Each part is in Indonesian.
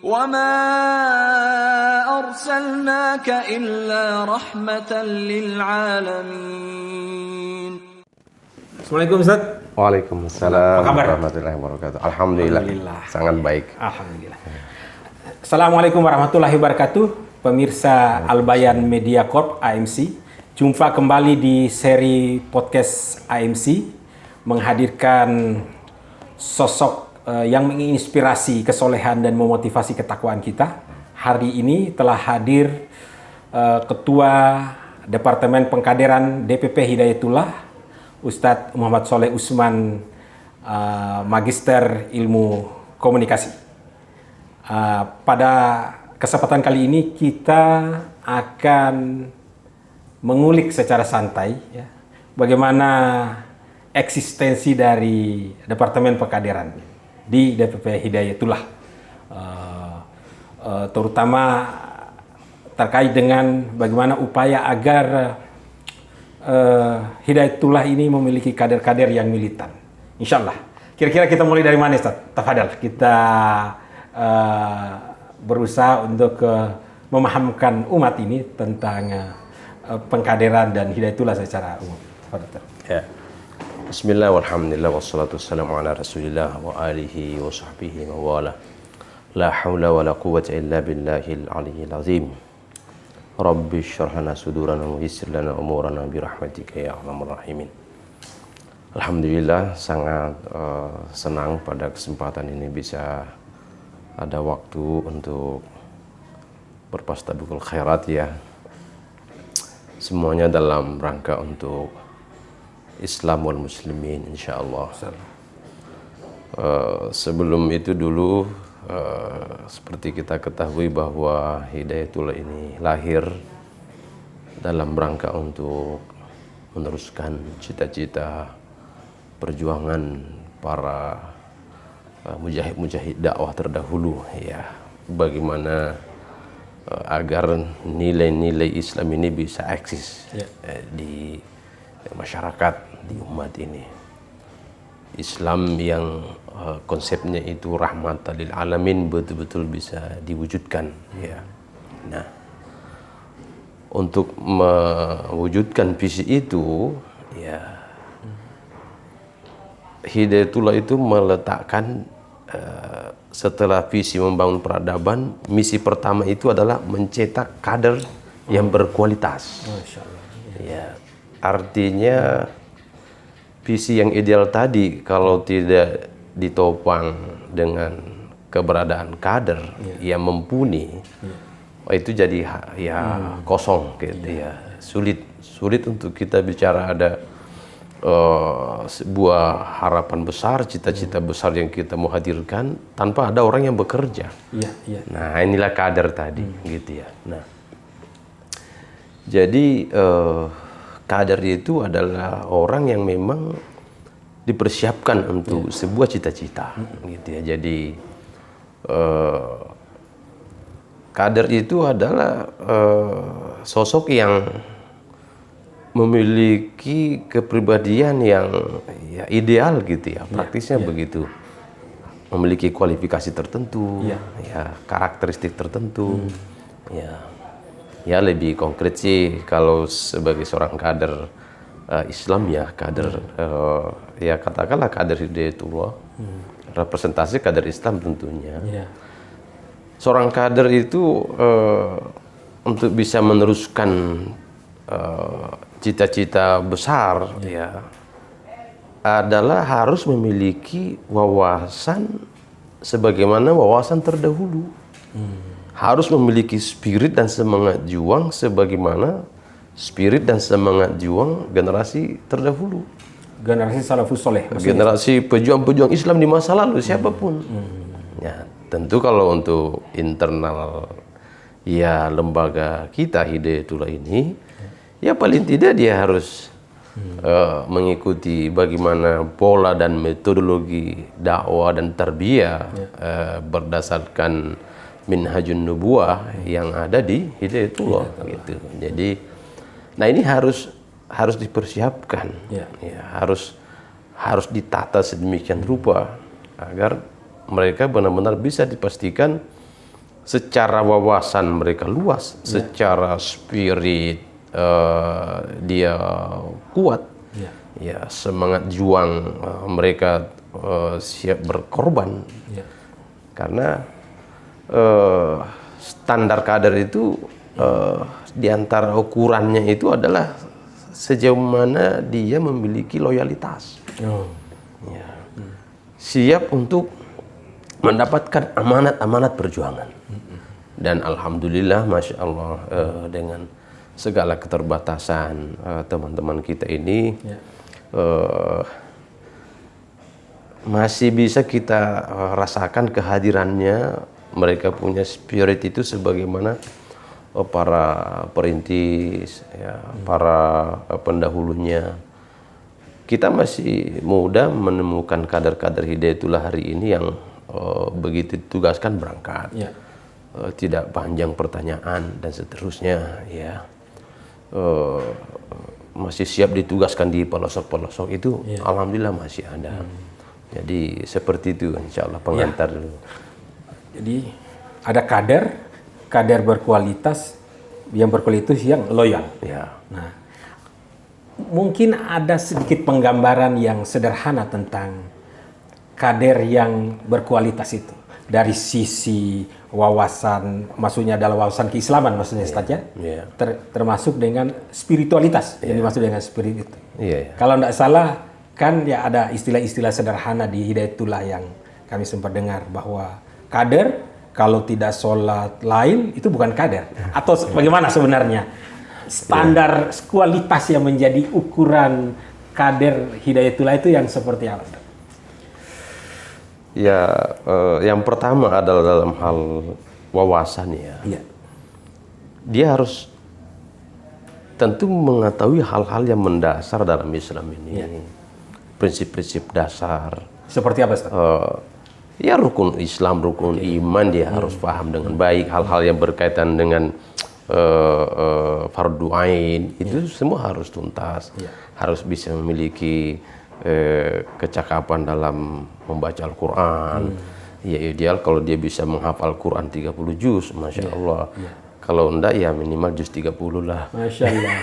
وَمَا أَرْسَلْنَاكَ إِلَّا رَحْمَةً لِلْعَالَمِينَ. Assalamualaikum Ustaz. Waalaikumsalam Apa kabar? warahmatullahi wabarakatuh. Alhamdulillah. Sangat baik. Alhamdulillah. Assalamualaikum warahmatullahi wabarakatuh. Pemirsa Al-Bayan Media Corp AMC. Jumpa kembali di seri podcast AMC menghadirkan sosok yang menginspirasi kesolehan dan memotivasi ketakwaan kita. Hari ini telah hadir Ketua Departemen Pengkaderan DPP Hidayatullah, Ustadz Muhammad Soleh Usman, Magister Ilmu Komunikasi. Pada kesempatan kali ini kita akan mengulik secara santai ya, bagaimana eksistensi dari Departemen Pengkaderan di DPP Hidayatullah, terutama terkait dengan bagaimana upaya agar Hidayatullah ini memiliki kader-kader yang militan. Insya Allah. Kira-kira kita mulai dari mana, Ustaz? Tafadhal, kita berusaha untuk memahamkan umat ini tentang pengkaderan dan Hidayatullah secara umum. Ya. Bismillah walhamdulillah wassalatu wassalamu ala rasulillah wa alihi wa sahbihi wa wala. La hawla wa la quwwata illa billahil aliyyil azim. Rabbi shrah lana sudurana wa yassir lana umurana bi rahmatika ya arhamar rahimin. Alhamdulillah sangat senang pada kesempatan ini bisa ada waktu untuk berfastabiqul khairat ya. Semuanya dalam rangka untuk Islam wal muslimin insyaallah. Sebelum itu dulu seperti kita ketahui bahwa Hidayatullah ini lahir dalam rangka untuk meneruskan cita-cita perjuangan para mujahid-mujahid dakwah terdahulu ya. Bagaimana agar nilai-nilai Islam ini bisa eksis di masyarakat, di umat ini. Islam yang konsepnya itu rahmatan lil alamin betul-betul bisa diwujudkan ya. Nah, untuk mewujudkan visi itu ya, Hidayatullah itu meletakkan setelah visi membangun peradaban, misi pertama itu adalah mencetak kader yang berkualitas. Masya Allah. Ya, artinya visi yang ideal tadi kalau tidak ditopang dengan keberadaan kader yang mumpuni, itu jadi kosong gitu ya. Sulit untuk kita bicara ada sebuah harapan besar, cita-cita besar yang kita mau hadirkan tanpa ada orang yang bekerja. Nah, inilah kader tadi gitu ya. Nah, jadi kader itu adalah orang yang memang dipersiapkan untuk sebuah cita-cita gitu ya. Jadi kader itu adalah sosok yang memiliki kepribadian yang ya, ideal gitu ya, praktisnya begitu, memiliki kualifikasi tertentu, ya karakteristik tertentu, ya lebih konkret sih kalau sebagai seorang kader Islam ya, kader ya katakanlah kader Hidayatullah, representasi kader Islam tentunya. Seorang kader itu untuk bisa meneruskan cita-cita besar ya adalah harus memiliki wawasan sebagaimana wawasan terdahulu. Harus memiliki spirit dan semangat juang sebagaimana spirit dan semangat juang generasi terdahulu. Generasi salafus soleh. Generasi pejuang-pejuang Islam di masa lalu siapapun. Ya, tentu kalau untuk internal ya lembaga kita Hidayatullah ini, ya paling tidak dia harus mengikuti bagaimana pola dan metodologi dakwah dan tarbiyah berdasarkan minhajun nubuwah yang ada di Hidayatullah gitu. Jadi, nah ini harus dipersiapkan, ya, harus ditata sedemikian rupa agar mereka benar-benar bisa dipastikan secara wawasan mereka luas, secara spirit dia kuat, ya semangat juang mereka siap berkorban, karena standar kader itu di antara ukurannya itu adalah sejauh mana dia memiliki loyalitas, siap untuk mendapatkan amanat-amanat perjuangan. Dan alhamdulillah, masya Allah, dengan segala keterbatasan teman-teman kita ini masih bisa kita rasakan kehadirannya. Mereka punya spirit itu sebagaimana para perintis, ya, para pendahulunya. Kita masih mudah menemukan kader-kader Hidayatullah hari ini yang begitu ditugaskan berangkat, tidak panjang pertanyaan dan seterusnya, ya. Masih siap ditugaskan di pelosok-pelosok itu, alhamdulillah masih ada. Jadi seperti itu, insya Allah pengantar dulu. Jadi ada kader berkualitas, yang berkualitas yang loyal. Ya. Nah, mungkin ada sedikit penggambaran yang sederhana tentang kader yang berkualitas itu dari sisi wawasan, maksudnya adalah wawasan keislaman, maksudnya Ustaz, ya. Termasuk dengan spiritualitas, yang dimaksud dengan spirit itu. Kalau tidak salah kan ya ada istilah-istilah sederhana di Hidayatullah yang kami sempat dengar bahwa kader kalau tidak sholat lain itu bukan kader, atau bagaimana sebenarnya standar kualitas yang menjadi ukuran kader Hidayatullah itu yang seperti apa? Ya, yang pertama adalah dalam hal wawasan, ya. Dia harus tentu mengetahui hal-hal yang mendasar dalam Islam ini, prinsip-prinsip dasar. Seperti apa, Ustaz? Ya, rukun Islam, rukun iman dia harus paham dengan baik. Hal-hal yang berkaitan dengan fardu ain itu semua harus tuntas, harus bisa memiliki kecakapan dalam membaca Al-Quran. Ya ideal kalau dia bisa menghafal Quran 30 juz, masya Allah. Kalau enggak ya minimal juz 30 lah. Masya Allah.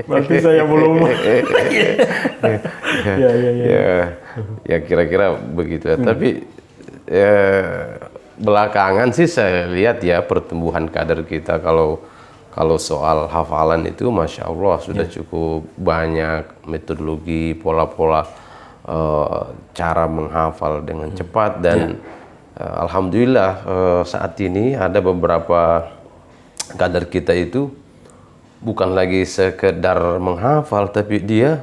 Berarti saya belum. Ya kira-kira begitu ya. Tapi belakangan sih saya lihat ya pertumbuhan kader kita, kalau soal hafalan itu masya Allah sudah cukup banyak metodologi, pola-pola cara menghafal dengan cepat, dan alhamdulillah saat ini ada beberapa kader kita itu bukan lagi sekedar menghafal, tapi dia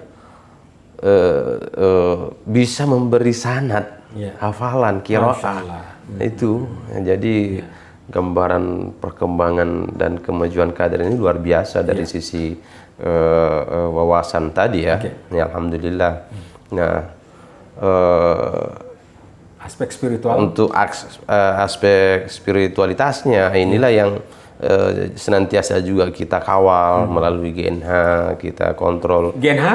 bisa memberi sanad hafalan qiraah itu. Jadi gambaran perkembangan dan kemajuan kader ini luar biasa dari sisi wawasan tadi, ya. Ya alhamdulillah. Nah, aspek spiritual, untuk aspek spiritualitasnya inilah yang senantiasa juga kita kawal melalui GNH, kita kontrol. GNH,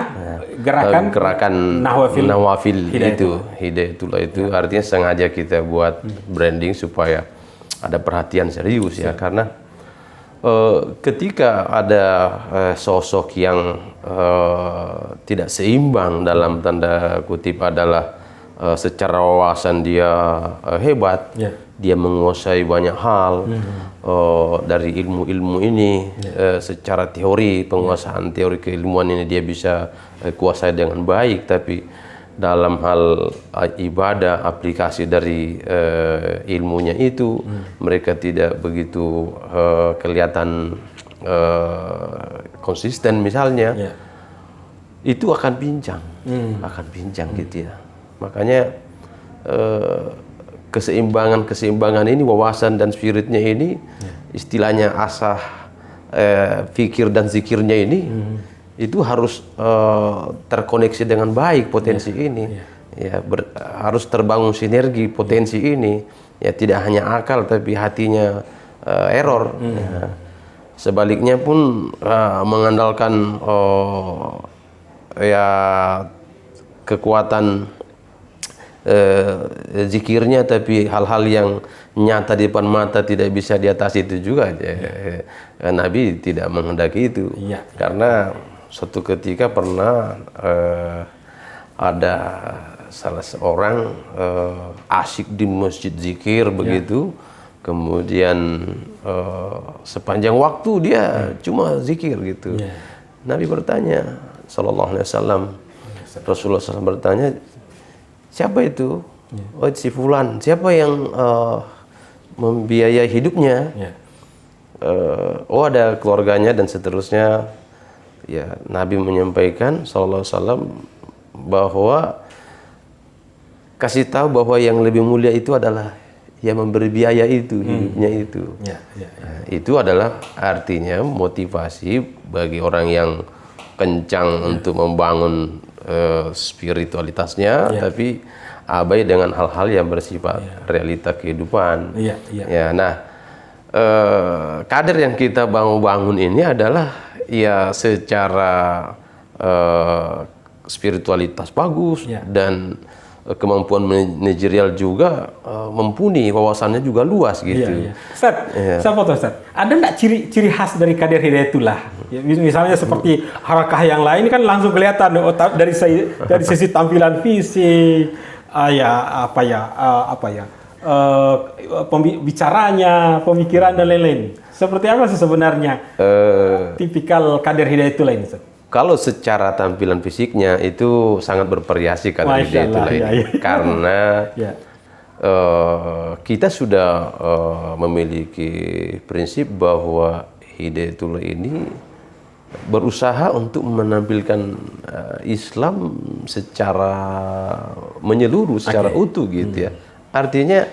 gerakan Nawafil itu, Hidayatullah itu artinya sengaja kita buat branding supaya ada perhatian serius, ya, karena ketika ada sosok yang tidak seimbang, dalam tanda kutip adalah secara wawasan dia hebat, dia menguasai banyak hal dari ilmu-ilmu ini, secara teori, penguasaan teori keilmuan ini dia bisa kuasai dengan baik, tapi dalam hal ibadah, aplikasi dari ilmunya itu mereka tidak begitu kelihatan konsisten misalnya, itu akan pincang, gitu, ya. Makanya keseimbangan ini, wawasan dan spiritnya ini, istilahnya asah fikir dan zikirnya ini, itu harus terkoneksi dengan baik potensi ini, ya, harus terbangun sinergi potensi ini, ya, tidak hanya akal tapi hatinya error. Ya. Sebaliknya pun mengandalkan ya kekuatan zikirnya, tapi hal-hal yang nyata di depan mata tidak bisa diatasi itu juga. Nabi tidak menghendaki itu. Iya. Karena suatu ketika pernah ada salah seorang asyik di masjid zikir begitu, kemudian sepanjang waktu dia cuma zikir gitu. Nabi bertanya, sallallahu alaihi wasallam, Rasulullah SAW bertanya, siapa itu? Oh, si fulan. Siapa yang membiayai hidupnya? Oh, ada keluarganya dan seterusnya. Ya, Nabi menyampaikan sallallahu alaihi wasallam bahwa kasih tahu bahwa yang lebih mulia itu adalah yang memberi biaya itu, hidupnya itu. Nah, itu adalah artinya motivasi bagi orang yang kencang untuk membangun spiritualitasnya, tapi abai dengan hal-hal yang bersifat realita kehidupan. Ya, nah, kader yang kita bangun ini adalah ya secara spiritualitas bagus dan kemampuan manajerial juga mumpuni, wawasannya juga luas gitu. Ustaz, saya foto Ustaz. Ada nggak ciri khas dari kader Hidayatullah? Ya, misalnya seperti harakah yang lain kan langsung kelihatan dari sisi tampilan fisik, bicaranya, pemikiran dan lain-lain. Seperti apa sih sebenarnya tipikal kader Hidayatullah ini, Ustaz? Kalau secara tampilan fisiknya itu sangat bervariasi kader Hidayatullah ini. Karena kita sudah memiliki prinsip bahwa Hidayatullah ini berusaha untuk menampilkan Islam secara menyeluruh, secara utuh gitu ya. Artinya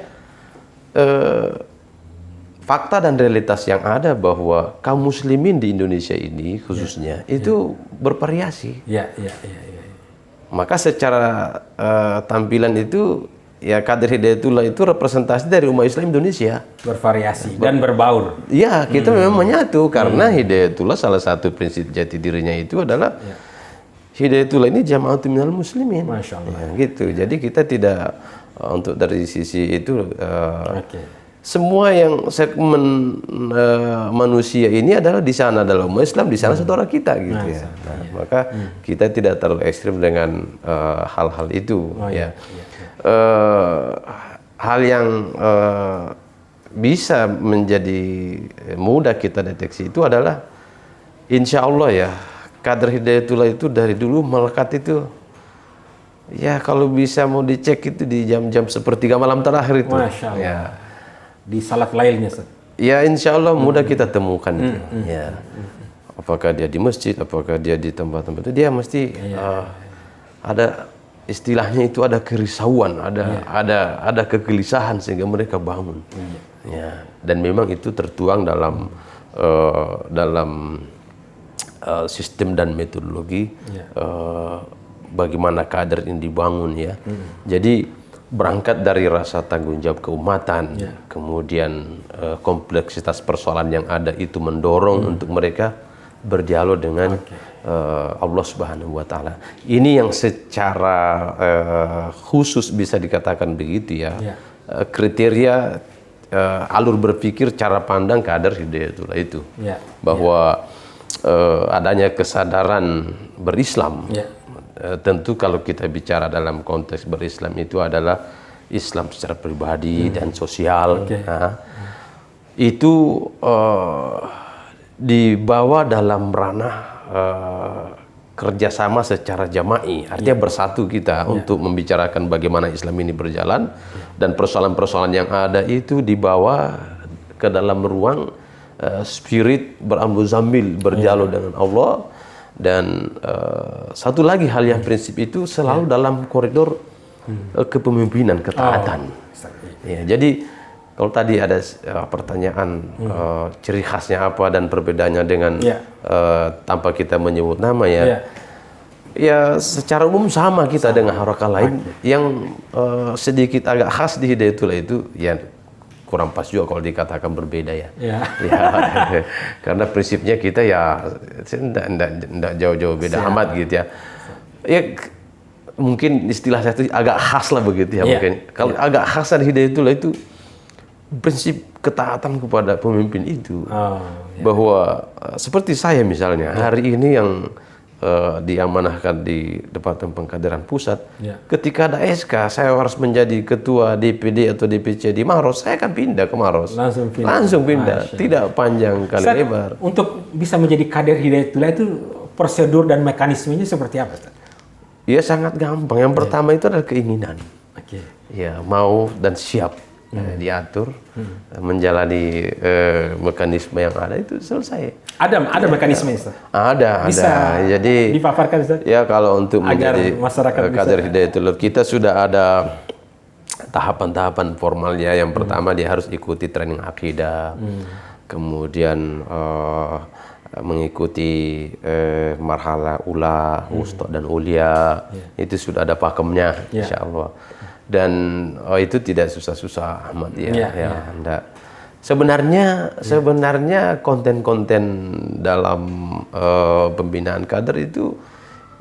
fakta dan realitas yang ada bahwa kaum muslimin di Indonesia ini khususnya itu bervariasi. Maka secara tampilan itu ya kader Hidayatullah itu representasi dari umat Islam Indonesia. Bervariasi dan berbaur. Ya, kita memang menyatu karena Hidayatullah salah satu prinsip jati dirinya itu adalah Hidayatullah ini jama'atun minal muslimin. Masya Allah. Ya, gitu. Jadi kita tidak untuk dari sisi itu semua yang segmen manusia ini adalah di sana adalah umat Islam, di sana saudara kita gitu ya. Nah, maka kita tidak terlalu ekstrim dengan hal-hal itu. Hal yang bisa menjadi mudah kita deteksi itu adalah insya Allah ya kader Hidayatullah itu dari dulu melekat itu ya kalau bisa mau dicek itu di jam-jam sepertiga malam terakhir itu. Masya Allah. Ya. Di salat lailnya, Ustaz. Ya insya Allah mudah kita temukan itu. Ya. Apakah dia di masjid, apakah dia di tempat-tempat itu, dia mesti ada istilahnya itu ada kerisauan, ada kegelisahan sehingga mereka bangun. Ya. Dan memang itu tertuang dalam sistem dan metodologi bagaimana kader ini dibangun ya. Jadi berangkat dari rasa tanggung jawab keumatan, kemudian kompleksitas persoalan yang ada itu mendorong untuk mereka berdialog dengan Allah Subhanahu wa Ta'ala. Ini yang secara khusus bisa dikatakan begitu ya. Kriteria alur berpikir, cara pandang kader Hidayatullah itu. Bahwa adanya kesadaran berislam. Tentu kalau kita bicara dalam konteks berislam itu adalah Islam secara pribadi dan sosial. Nah, itu dibawa dalam ranah kerjasama secara jama'i, artinya bersatu kita untuk membicarakan bagaimana Islam ini berjalan dan persoalan-persoalan yang ada itu dibawa ke dalam ruang spirit berambil zambil berdialog dengan Allah. Dan satu lagi hal yang prinsip itu selalu dalam koridor kepemimpinan, ketaatan. Ya, jadi kalau tadi ada pertanyaan ciri khasnya apa dan perbedaannya dengan tanpa kita menyebut nama ya secara umum sama kita dengan harakah lain yang sedikit agak khas di Hidayatullah itu ya kurang pas juga kalau dikatakan berbeda ya. Karena prinsipnya kita ya tidak jauh-jauh beda amat gitu ya. Ya mungkin istilah saya itu agak khas lah begitu ya, mungkin. Kalau agak khas dari Hidayatullah itu prinsip ketaatan kepada pemimpin itu. Bahwa seperti saya misalnya, hari ini yang diamanahkan di Departemen Pengkaderan Pusat, ketika ada SK, saya harus menjadi ketua DPD atau DPC di Maros, saya akan pindah ke Maros. Langsung pindah. Tidak panjang kali lebar. Untuk bisa menjadi kader Hidayatullah itu prosedur dan mekanismenya seperti apa, Ustaz? Ya sangat gampang. Yang pertama itu adalah keinginan. Ya, mau dan siap. Diatur, menjalani mekanisme yang ada itu selesai. Ada mekanisme, Ustaz? Ada. Jadi dipaparkan, Ustaz? Ya, kalau untuk agar menjadi masyarakat kader Hidayatullah, kita sudah ada tahapan-tahapan formalnya. Yang pertama dia harus ikuti training akidah, kemudian mengikuti marhala ula, wusta dan ulia. Itu sudah ada pakemnya, insya Allah. Dan itu tidak susah-susah amat ya. Enggak. Sebenarnya konten-konten dalam pembinaan kader itu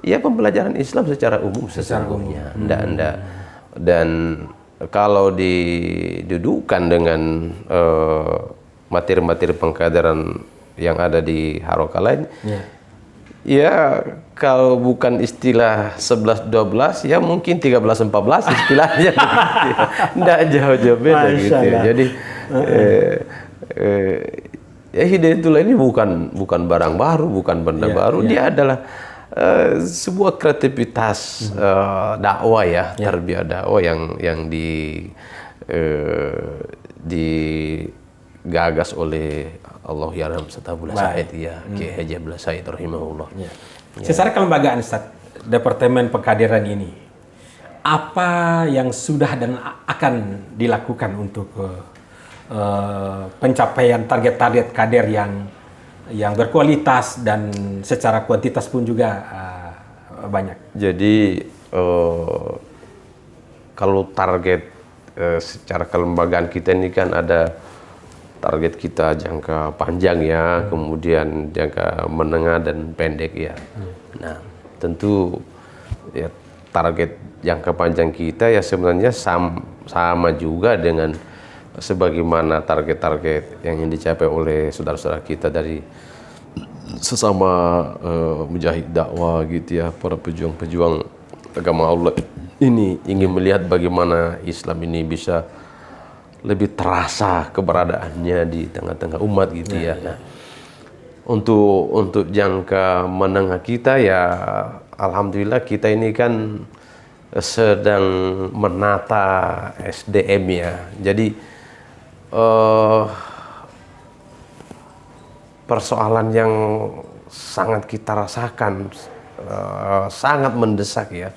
ya pembelajaran Islam secara umum sesungguhnya. Enggak. Dan kalau didudukkan dengan materi-materi pengkaderan yang ada di Haroka lain, ya kalau bukan istilah 11-12 ya mungkin 13-14 istilahnya. Nggak jauh-jauh beda gitu ya. Jadi ya Hidayatullah ini bukan barang baru, bukan benda baru. Dia adalah sebuah kreativitas dakwah ya, tarbiyah dakwah yang digagas oleh Allah Yarham Setabula Said ya, Kiai Haji Abdullah Said rahimahullah. Secara kelembagaan, Ustaz, Departemen Pengkaderan ini apa yang sudah dan akan dilakukan untuk pencapaian target-target kader yang berkualitas dan secara kuantitas pun juga banyak. Jadi kalau target secara kelembagaan kita ini kan ada target kita jangka panjang ya, kemudian jangka menengah dan pendek ya. Nah, tentu ya target jangka panjang kita ya sebenarnya sama juga dengan sebagaimana target-target yang ingin dicapai oleh saudara-saudara kita dari sesama mujahid dakwah gitu ya, para pejuang-pejuang agama Allah ini ingin melihat bagaimana Islam ini bisa lebih terasa keberadaannya di tengah-tengah umat gitu ya. Nah, untuk jangka menengah kita ya, alhamdulillah kita ini kan sedang menata SDM ya. Jadi persoalan yang sangat kita rasakan, sangat mendesak ya,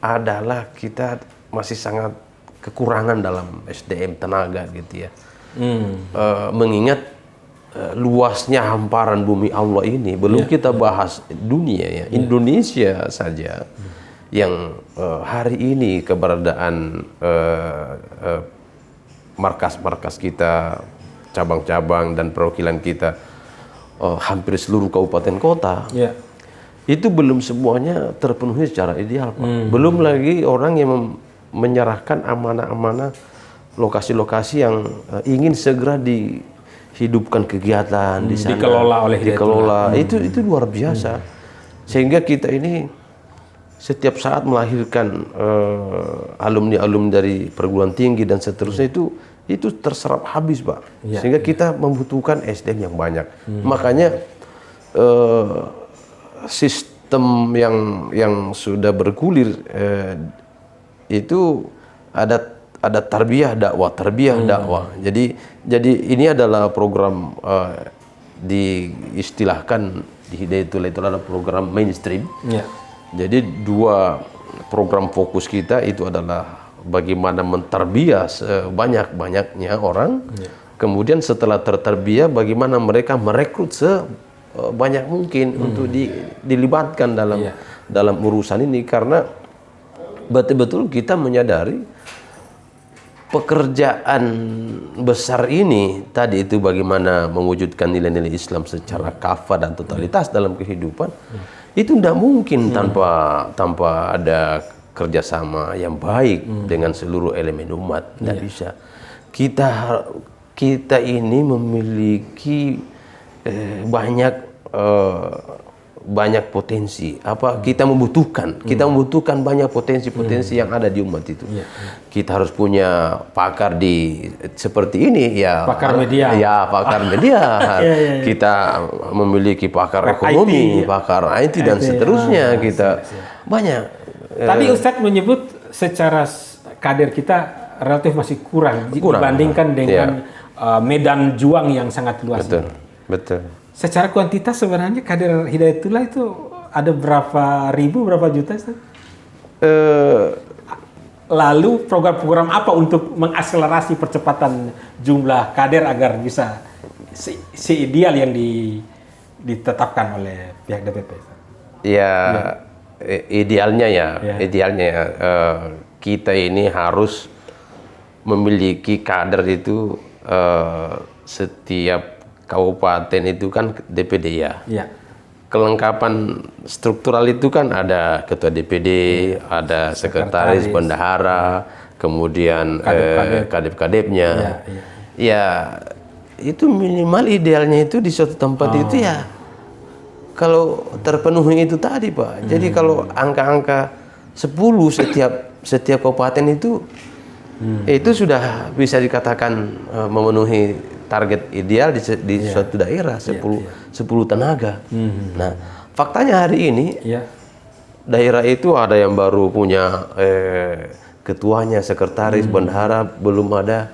adalah kita masih sangat kekurangan dalam SDM tenaga gitu ya. Mengingat luasnya hamparan bumi Allah ini, belum kita bahas dunia ya, Indonesia saja yang hari ini keberadaan markas-markas kita, cabang-cabang dan perwakilan kita hampir seluruh kabupaten kota, itu belum semuanya terpenuhi secara ideal, Pak. Belum lagi orang yang menyerahkan amanah-amanah lokasi-lokasi yang ingin segera dihidupkan kegiatan di sana, dikelola itu luar biasa, sehingga kita ini setiap saat melahirkan alumni-alumni dari perguruan tinggi dan seterusnya itu terserap habis, Pak. Sehingga kita membutuhkan SDM yang banyak. Makanya sistem yang sudah bergulir itu ada tarbiyah dakwah. Jadi ini adalah program diistilahkan di Hidayatullah itu adalah program mainstream. Jadi dua program fokus kita itu adalah bagaimana mentarbiyah sebanyak-banyaknya orang. Kemudian setelah tertarbiyah bagaimana mereka merekrut sebanyak mungkin untuk dilibatkan dalam urusan ini, karena betul-betul kita menyadari pekerjaan besar ini tadi itu bagaimana mewujudkan nilai-nilai Islam secara kafah dan totalitas dalam kehidupan. Itu tidak mungkin tanpa ada kerjasama yang baik dengan seluruh elemen umat. Tidak bisa. Kita ini memiliki banyak potensi. Kita membutuhkan banyak potensi-potensi yang ada di umat itu. Kita harus punya pakar di seperti ini ya. Pakar media. Ya, pakar media. Kita memiliki pakar ekonomi, pakar IT dan seterusnya. Kita banyak. Tadi Ustadz menyebut secara kader kita relatif masih kurang dibandingkan dengan medan juang yang sangat luas. Betul. Secara kuantitas sebenarnya kader Hidayatullah itu ada berapa ribu, berapa juta? Lalu program-program apa untuk mengakselerasi percepatan jumlah kader agar bisa seideal yang ditetapkan oleh pihak DPP? Idealnya kita ini harus memiliki kader itu setiap kabupaten itu kan DPD ya. Kelengkapan struktural itu kan ada ketua DPD, ada sekretaris, bendahara, kemudian kadep-kadepnya. Itu minimal idealnya itu di suatu tempat itu ya. Kalau terpenuhi itu tadi Pak. Jadi kalau angka-angka 10 setiap kabupaten itu sudah bisa dikatakan memenuhi target ideal di suatu daerah 10 tenaga. Nah, faktanya hari ini daerah itu ada yang baru punya ketuanya, sekretaris, bendahara belum ada.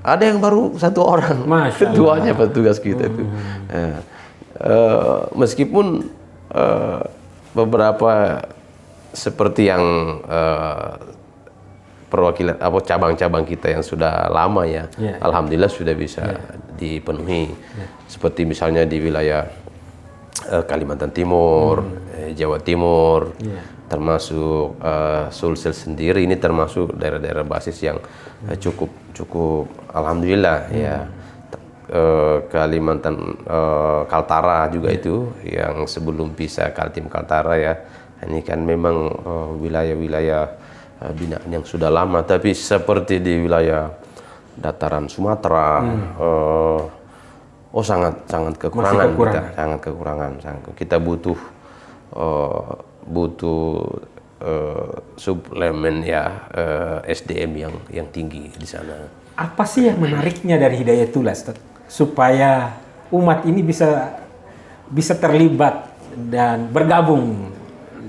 Ada yang baru 1 orang ketuanya petugas kita itu. Meskipun beberapa seperti yang perwakilan cabang-cabang kita yang sudah lama alhamdulillah sudah bisa dipenuhi. Seperti misalnya di wilayah Kalimantan Timur, Jawa Timur, termasuk Sulsel sendiri ini termasuk daerah-daerah basis yang cukup alhamdulillah ya. Kalimantan Kaltara juga itu yang sebelum pisah Kaltim Kaltara ya. Ini kan memang wilayah-wilayah binaan yang sudah lama, tapi seperti di wilayah dataran Sumatera sangat kekurangan kita, sangat kekurangan. Kita butuh suplemen SDM yang tinggi di sana. Apa sih yang menariknya dari Hidayatullah supaya umat ini bisa terlibat dan bergabung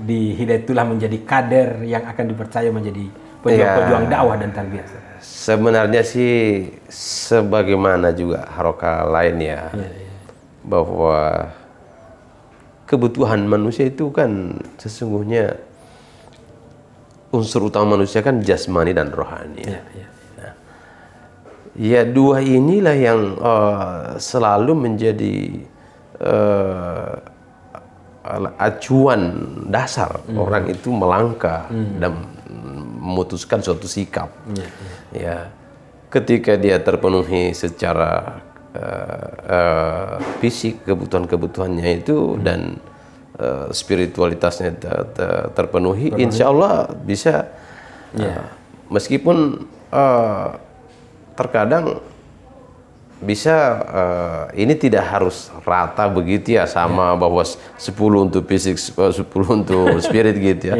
di Hidayatullah menjadi kader yang akan dipercaya menjadi pejuang dakwah dan tarbiyah? Sebenarnya sih sebagaimana juga haroka lain bahwa kebutuhan manusia itu kan sesungguhnya unsur utama manusia kan jasmani dan rohani. Dua inilah yang selalu menjadi acuan dasar orang itu melangkah dan memutuskan suatu sikap. Ketika dia terpenuhi secara fisik kebutuhannya itu dan spiritualitasnya terpenuhi, insya Allah bisa. Meskipun terkadang bisa ini tidak harus rata begitu sama bahwa 10 untuk fisik 10 untuk spirit gitu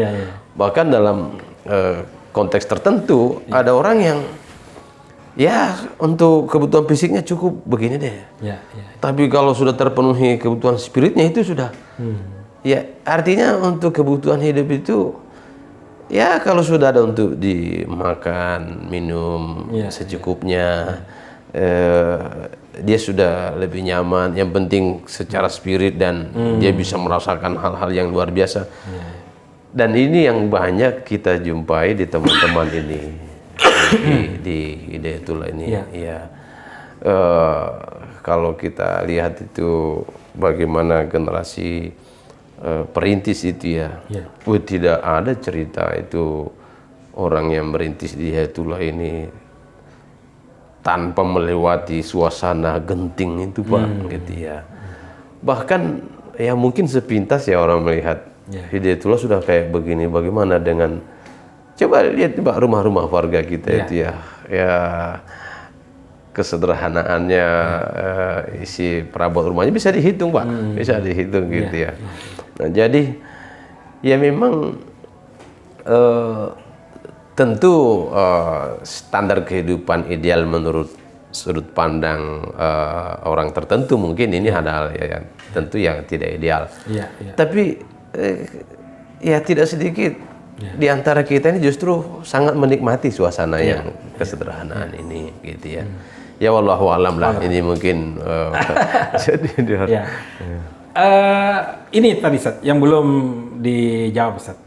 Bahkan dalam konteks tertentu ada orang yang untuk kebutuhan fisiknya cukup begini deh. Tapi kalau sudah terpenuhi kebutuhan spiritnya itu sudah artinya untuk kebutuhan hidup itu kalau sudah ada untuk dimakan, minum secukupnya, dia sudah lebih nyaman. Yang penting secara spirit dan dia bisa merasakan hal-hal yang luar biasa. Dan ini yang banyak kita jumpai di teman-teman ini di Hidayatullah ini. Kalau kita lihat itu bagaimana generasi perintis itu tidak ada cerita itu orang yang merintis di Hidayatullah ini tanpa melewati suasana genting itu Pak gitu Bahkan mungkin sepintas orang melihat Hidayatullah sudah kayak begini, bagaimana dengan coba lihat Pak rumah-rumah warga kita itu ya kesederhanaannya, isi perabot rumahnya bisa dihitung Pak, bisa dihitung gitu ya. Nah, jadi ya memang tentu standar kehidupan ideal menurut sudut pandang orang tertentu mungkin ini adalah ya, tentu yang tidak ideal. Tapi ya tidak sedikit di antara kita ini justru sangat menikmati suasana yang kesederhanaan ini gitu ya. Ya wallahu alam lah, ini mungkin jadi ini tadi Ustaz yang belum dijawab Ustaz.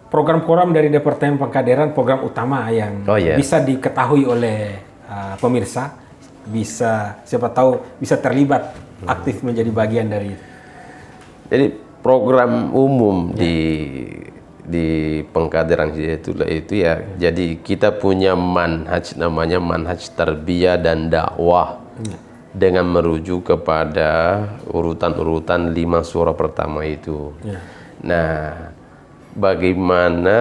Program-program dari Departemen Pengkaderan, program utama yang bisa diketahui oleh pemirsa, bisa siapa tahu bisa terlibat aktif menjadi bagian dari itu. Jadi program umum di Pengkaderan Hidayatullah itu ya, jadi kita punya manhaj namanya manhaj tarbiyah dan dakwah dengan merujuk kepada urutan-urutan 5 surah pertama itu. Nah, bagaimana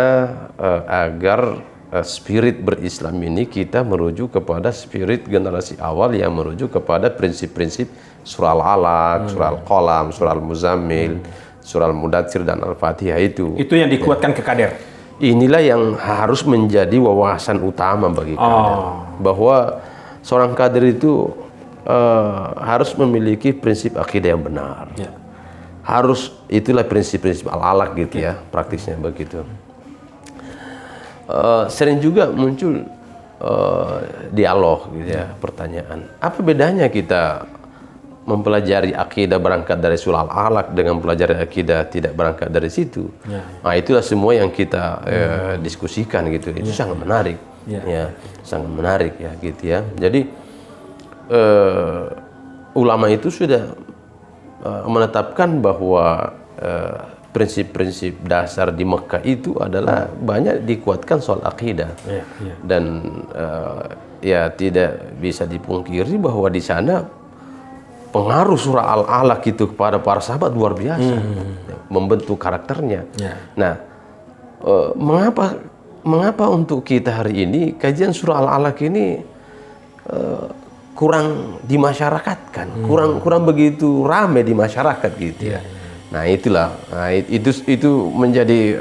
agar spirit berislam ini kita merujuk kepada spirit generasi awal yang merujuk kepada prinsip-prinsip surah Al-Alaq, surah Al-Qalam, surah Al-Muzammil, surah Al-Mudaththir dan Al-Fatihah itu. Itu yang dikuatkan ke kader. Inilah yang harus menjadi wawasan utama bagi kader. Bahwa seorang kader itu harus memiliki prinsip akidah yang benar. Harus, itulah prinsip-prinsip Al-Alaq gitu ya, praktisnya begitu. Sering juga muncul dialog gitu ya, pertanyaan. Apa bedanya kita mempelajari akidah berangkat dari surah Al-Alaq dengan mempelajari akidah tidak berangkat dari situ? Nah, itulah semua yang kita diskusikan gitu. Itu sangat menarik. Ya, sangat menarik ya gitu ya. Jadi ulama itu sudah menetapkan bahwa prinsip-prinsip dasar di Mekah itu adalah banyak dikuatkan soal akidah. Dan ya tidak bisa dipungkiri bahwa di sana pengaruh surah Al-Alaq itu kepada para sahabat luar biasa, membentuk karakternya. Nah, mengapa untuk kita hari ini kajian surah Al-Alaq ini kurang dimasyarakatkan, kurang begitu ramai di masyarakat gitu ya. Nah, itulah, itu menjadi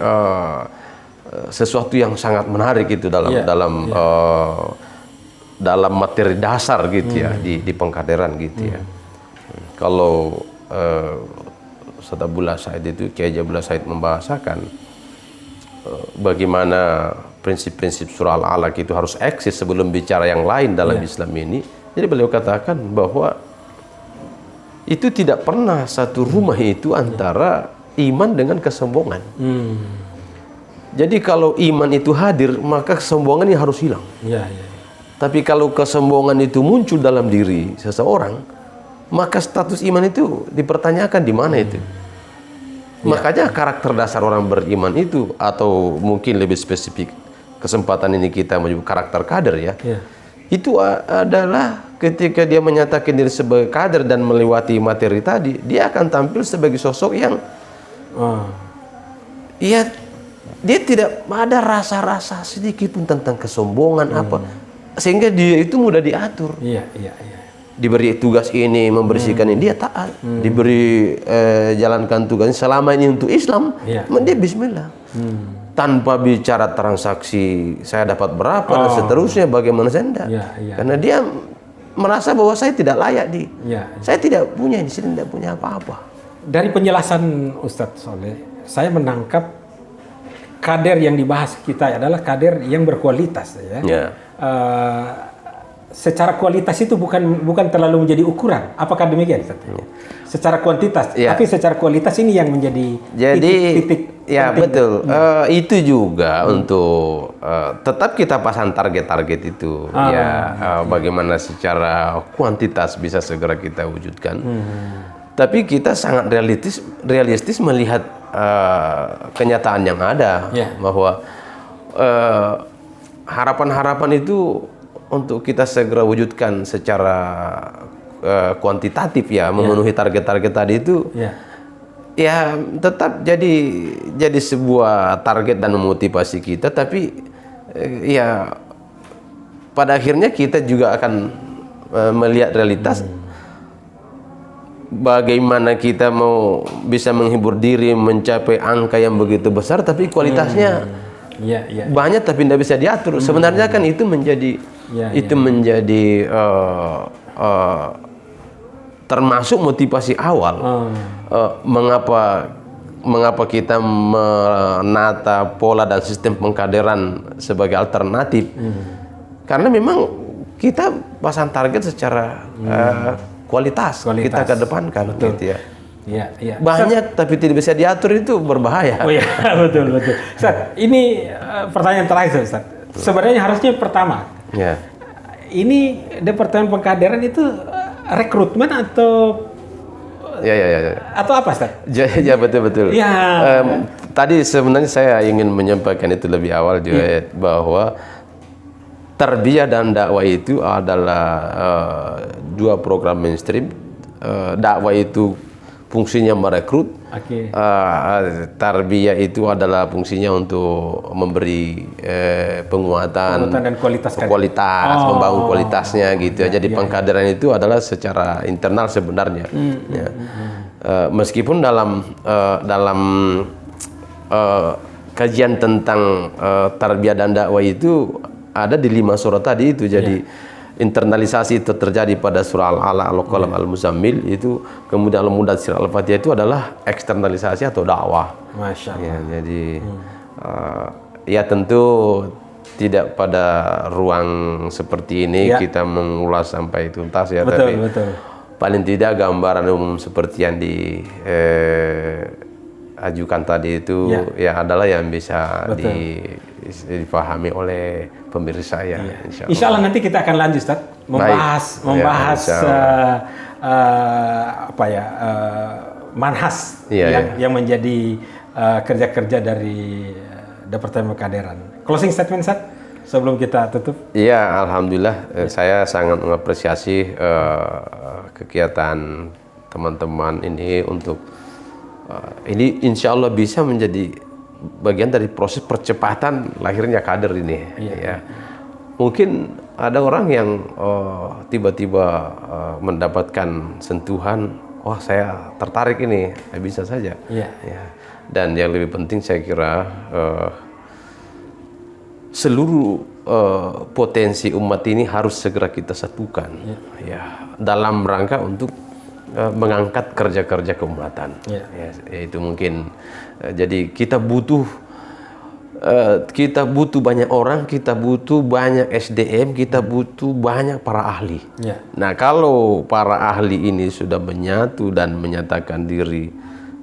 sesuatu yang sangat menarik itu dalam materi dasar gitu ya di Pengkaderan gitu ya. Kalau Ustaz Abdullah Said itu, Kiai Abdullah Said membahasakan bagaimana prinsip-prinsip surah Al-Alaq itu harus eksis sebelum bicara yang lain dalam Islam ini. Jadi beliau katakan bahwa itu tidak pernah satu rumah itu antara iman dengan kesombongan. Jadi kalau iman itu hadir, maka kesombongan ini harus hilang. Tapi kalau kesombongan itu muncul dalam diri seseorang, maka status iman itu dipertanyakan di mana itu. Makanya karakter dasar orang beriman itu, atau mungkin lebih spesifik kesempatan ini kita menyebut karakter kader ya. Itu adalah ketika dia menyatakan diri sebagai kader dan melewati materi tadi, dia akan tampil sebagai sosok yang ya dia tidak ada rasa-rasa sedikit pun tentang kesombongan apa, sehingga dia itu mudah diatur. Diberi tugas ini, membersihkan ini, dia taat. Diberi jalankan tugas selama ini untuk Islam, dia bismillah. Tanpa bicara transaksi saya dapat berapa dan seterusnya, bagaimana saya enggak. Karena dia merasa bahwa saya tidak layak saya tidak punya di sini, tidak punya apa-apa. Dari penjelasan Ustadz Soleh, saya menangkap kader yang dibahas kita adalah kader yang berkualitas ya. Secara kualitas itu bukan terlalu menjadi ukuran. Apakah demikian Ustadz? Secara kuantitas, tapi secara kualitas ini yang menjadi titik ya penting. Betul. Itu juga untuk tetap kita pasang target-target itu. Bagaimana secara kuantitas bisa segera kita wujudkan. Tapi kita sangat realistis melihat kenyataan yang ada, bahwa harapan-harapan itu untuk kita segera wujudkan secara kuantitatif ya, memenuhi target-target tadi itu ya tetap jadi sebuah target dan memotivasi kita, tapi ya pada akhirnya kita juga akan melihat realitas bagaimana kita mau bisa menghibur diri mencapai angka yang begitu besar tapi kualitasnya banyak tapi tidak bisa diatur. Sebenarnya kan itu menjadi termasuk motivasi awal mengapa kita menata pola dan sistem pengkaderan sebagai alternatif. Karena memang kita pasang target secara kualitas kita kedepankan, gitu ya. Iya. Banyak tapi tidak bisa diatur itu berbahaya. Oh iya, betul. Ustaz, ini pertanyaan terakhir, Ustaz. Sebenarnya harusnya pertama. Ya. Ini Departemen Pengkaderan itu rekrutmen atau Ya. atau apa, Ustaz? Ya, betul. Ya. Tadi sebenarnya saya ingin menyampaikan itu lebih awal juga bahwa tarbiyah dan dakwah itu adalah dua program mainstream. Dakwah itu fungsinya merekrut, tarbiyah itu adalah fungsinya untuk memberi penguatan dan kualitas membangun kualitasnya gitu. Jadi pengkaderan itu adalah secara internal sebenarnya. Meskipun dalam kajian tentang tarbiyah dan dakwah itu ada di 5 surah tadi itu. Jadi internalisasi itu terjadi pada surah Al-Alaq, Al-Qalam, Al-Muzammil itu, kemudian Al-Mudaththir, Al-Fatihah itu adalah eksternalisasi atau dakwah. Masya Allah. Ya, jadi ya tentu tidak pada ruang seperti ini kita mengulas sampai tuntas ya, tapi paling tidak gambaran umum seperti yang diajukan tadi itu ya adalah yang bisa dipahami oleh pemirsa ya. Insya Allah nanti kita akan lanjut, Ustaz, membahas manhas yang menjadi kerja-kerja dari Departemen Pengkaderan. Closing statement, Ustaz, sebelum kita tutup. Iya, alhamdulillah saya sangat mengapresiasi kegiatan teman-teman ini untuk ini insya Allah bisa menjadi bagian dari proses percepatan lahirnya kader ini. Ya. Mungkin ada orang yang tiba-tiba mendapatkan sentuhan, saya tertarik ini, bisa saja. Ya. Dan yang lebih penting saya kira seluruh potensi umat ini harus segera kita satukan, dalam rangka untuk mengangkat kerja-kerja keumatan. Yaitu mungkin jadi kita butuh banyak orang, kita butuh banyak SDM, kita butuh banyak para ahli. Nah, kalau para ahli ini sudah menyatu dan menyatakan diri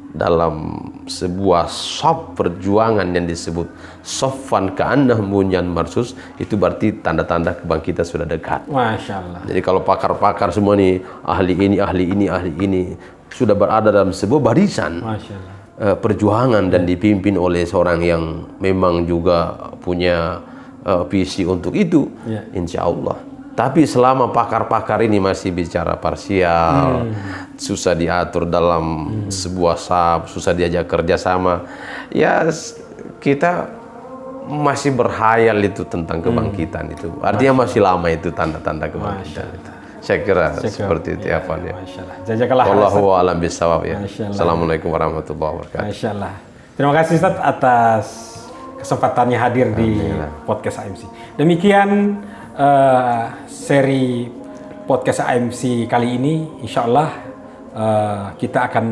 dalam sebuah saf perjuangan yang disebut soffan ka'annahum bunyan marsus, itu berarti tanda-tanda kebangkitan sudah dekat. Masya Allah. Jadi kalau pakar-pakar semua nih, ahli ini sudah berada dalam sebuah barisan perjuangan dan dipimpin oleh seorang yang memang juga punya visi untuk itu, insya Allah. Tapi selama pakar-pakar ini masih bicara parsial, susah diatur dalam sebuah saf, susah diajak kerjasama, ya kita masih berhayal itu tentang kebangkitan itu. Artinya masih lama itu tanda-tanda kebangkitan itu. Saya kira seperti itu ya, Pak. Wallahu a'lam bishawab ya. Assalamualaikum warahmatullahi wabarakatuh. Masya Allah. Terima kasih, Ustaz, atas kesempatannya hadir di podcast AMC. Demikian seri podcast AMC kali ini. Insya Allah kita akan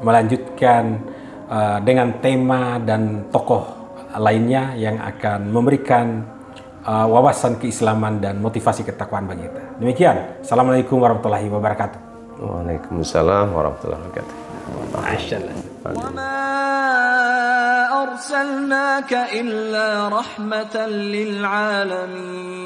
melanjutkan dengan tema dan tokoh lainnya yang akan memberikan wawasan keislaman dan motivasi ketakwaan bagi kita. Demikian. Assalamualaikum warahmatullahi wabarakatuh. Waalaikumsalam warahmatullahi wabarakatuh. وما أرسلناك إلا رحمة للعالمين